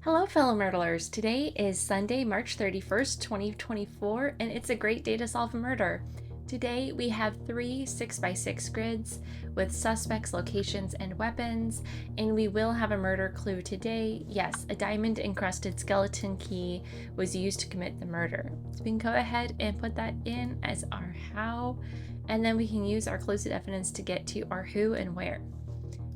Hello, fellow Murdlers. Today is Sunday, March 31st, 2024, and it's a great day to solve a murder. Today, we have three 6x6 grids with suspects, locations, and weapons, and we will have a murder clue today. Yes, a diamond encrusted skeleton key was used to commit the murder. So we can go ahead and put that in as our how, and then we can use our clues and evidence to get to our who and where.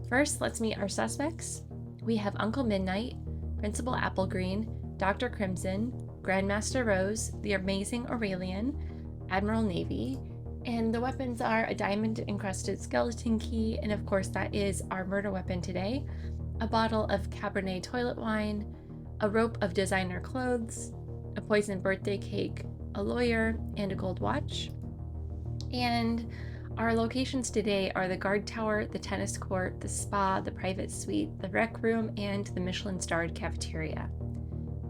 First, let's meet our suspects. We have Uncle Midnight, Principal Applegreen, Dr. Crimson, Grandmaster Rose, the Amazing Aurelian, Admiral Navy, and the weapons are a diamond-encrusted skeleton key, and of course that is our murder weapon today, a bottle of Cabernet toilet wine, a rope of designer clothes, a poisoned birthday cake, a lawyer, and a gold watch. And our locations today are the guard tower, the tennis court, the spa, the private suite, the rec room, and the Michelin-starred cafeteria.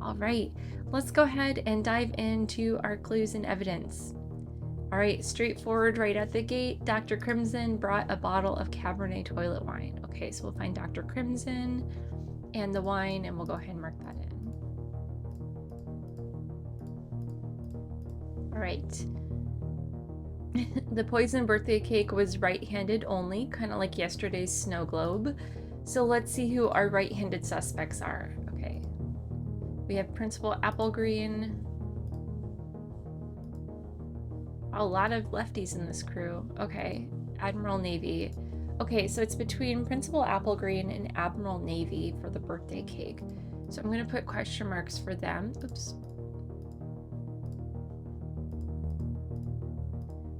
All right, let's go ahead and dive into our clues and evidence. All right, straightforward right at the gate. Dr. Crimson brought a bottle of Cabernet toilet wine. Okay, so we'll find Dr. Crimson and the wine, and we'll go ahead and mark that in. All right. The poison birthday cake was right-handed only, kind of like yesterday's snow globe. So let's see who our right-handed suspects are. Okay. We have Principal Applegreen. A lot of lefties in this crew. Okay. Admiral Navy. Okay, so it's between Principal Applegreen and Admiral Navy for the birthday cake. So I'm going to put question marks for them. Oops.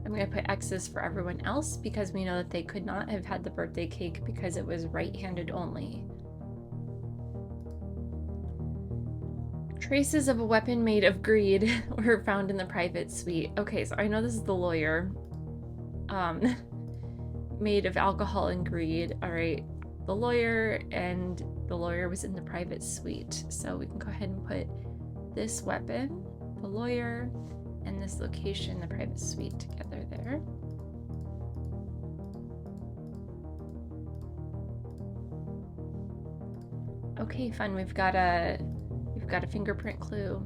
I'm going to put X's for everyone else because we know that they could not have had the birthday cake because it was right-handed only. Traces of a weapon made of greed were found in the private suite. Okay, so I know this is the lawyer. Made of alcohol and greed. All right, the lawyer, and the lawyer was in the private suite. So we can go ahead and put this weapon, the lawyer, and this location, the private suite, together there. Okay, fun. We've got a fingerprint clue.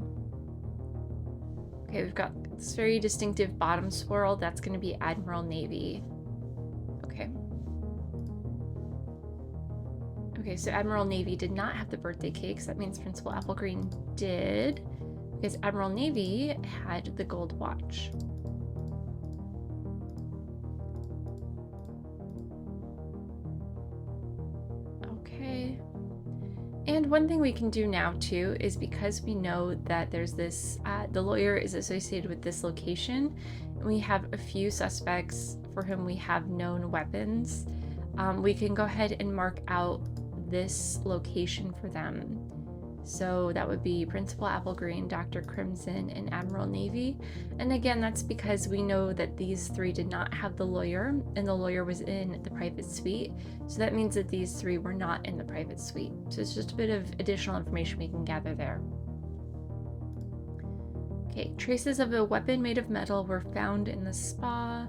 Okay, we've got this very distinctive bottom swirl. That's going to be Admiral Navy. Okay. Okay, so Admiral Navy did not have the birthday cake, so that means Principal Applegreen did, because Admiral Navy had the gold watch. Okay. And one thing we can do now too is, because we know that there's this, the lawyer is associated with this location, and we have a few suspects for whom we have known weapons, we can go ahead and mark out this location for them. So that would be Principal Applegreen, Dr. Crimson, and Admiral Navy. And again, that's because we know that these three did not have the lawyer, and the lawyer was in the private suite. So that means that these three were not in the private suite. So it's just a bit of additional information we can gather there. Okay, traces of a weapon made of metal were found in the spa.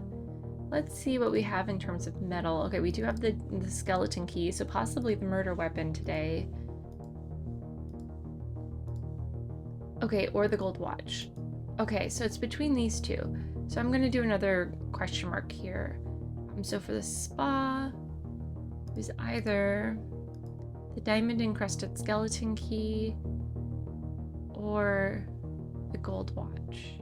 Let's see what we have in terms of metal. Okay, we do have the skeleton key, so possibly the murder weapon today. Okay, or the gold watch. Okay, so it's between these two. So I'm going to do another question mark here. So for the spa, it was either the diamond encrusted skeleton key or the gold watch.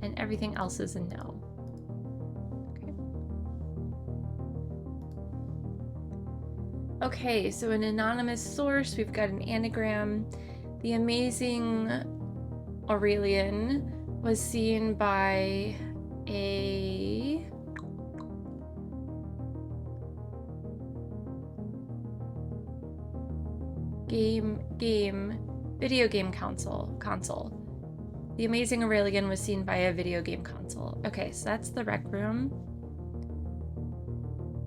And everything else is a no. Okay, so an anonymous source, we've got an anagram. The Amazing Aurelian was seen by a video game console. The Amazing Aurelian was seen by a video game console. Okay, so that's the rec room.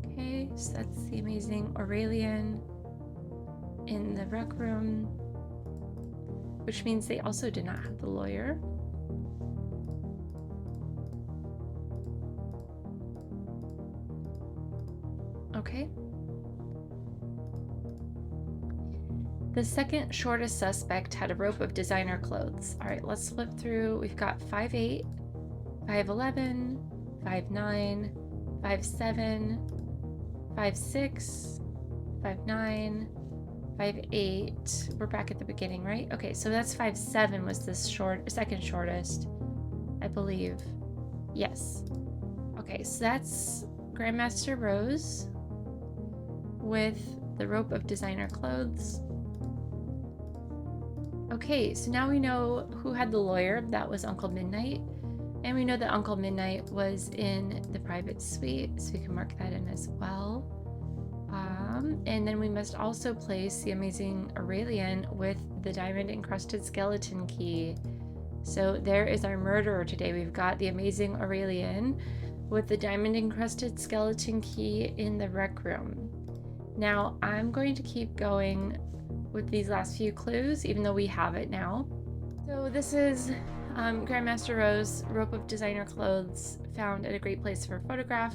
Okay, so that's the Amazing Aurelian in the rec room, which means they also did not have the lawyer. Okay. The second shortest suspect had a rope of designer clothes. All right, let's flip through. We've got 5'8", 5'11", 5'9", 5'7", 5'6", 5'9", 5'8". We're back at the beginning, right? Okay, so that's 5'7" was this second shortest, I believe. Yes. Okay, so that's Grandmaster Rose with the rope of designer clothes. Okay, so now we know who had the lawyer. That was Uncle Midnight. And we know that Uncle Midnight was in the private suite, so we can mark that in as well. And then we must also place the amazing Aurelian with the diamond-encrusted skeleton key. So there is our murderer today. We've got the amazing Aurelian with the diamond-encrusted skeleton key in the rec room. Now, I'm going to keep going with these last few clues, even though we have it now. So this is Grandmaster Rose, rope of designer clothes, found at a great place for a photograph.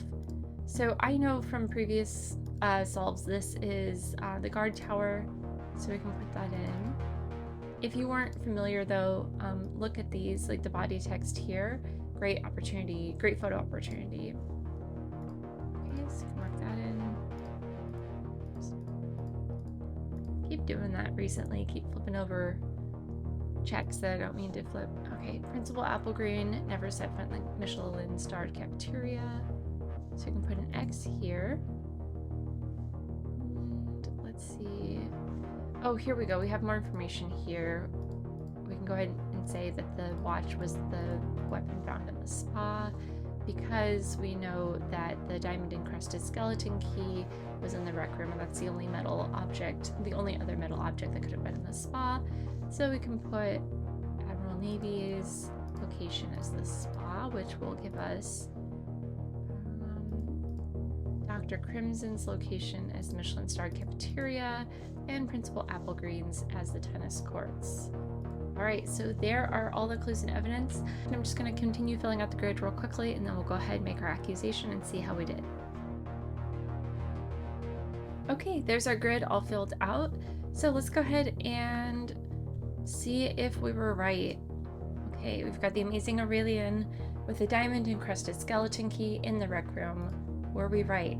So I know from previous solves this is the guard tower, so we can put that in. If you weren't familiar though, look at these, like the body text here. Great opportunity, great photo opportunity. Okay, so you can mark that in. Keep doing that recently, keep flipping over checks that I don't mean to flip. Okay, Principal Applegreen never set foot in the Michelin starred cafeteria. So you can put an X here. And let's see. Oh, here we go. We have more information here. We can go ahead and say that the watch was the weapon found in the spa, because we know that the diamond-encrusted skeleton key was in the rec room, and that's the only metal object, the only other metal object that could have been in the spa. So we can put Admiral Navy's location as the spa, which will give us Dr. Crimson's location as the Michelin-starred cafeteria, and Principal Applegreen's as the tennis courts. All right, so there are all the clues and evidence. And I'm just going to continue filling out the grid real quickly, and then we'll go ahead and make our accusation and see how we did. Okay, there's our grid all filled out. So let's go ahead and see if we were right. Okay, we've got the amazing Aurelian with the diamond-encrusted skeleton key in the rec room. Were we right?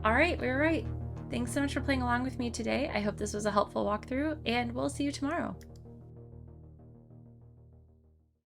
All right, we were right. Thanks so much for playing along with me today. I hope this was a helpful walkthrough, and we'll see you tomorrow.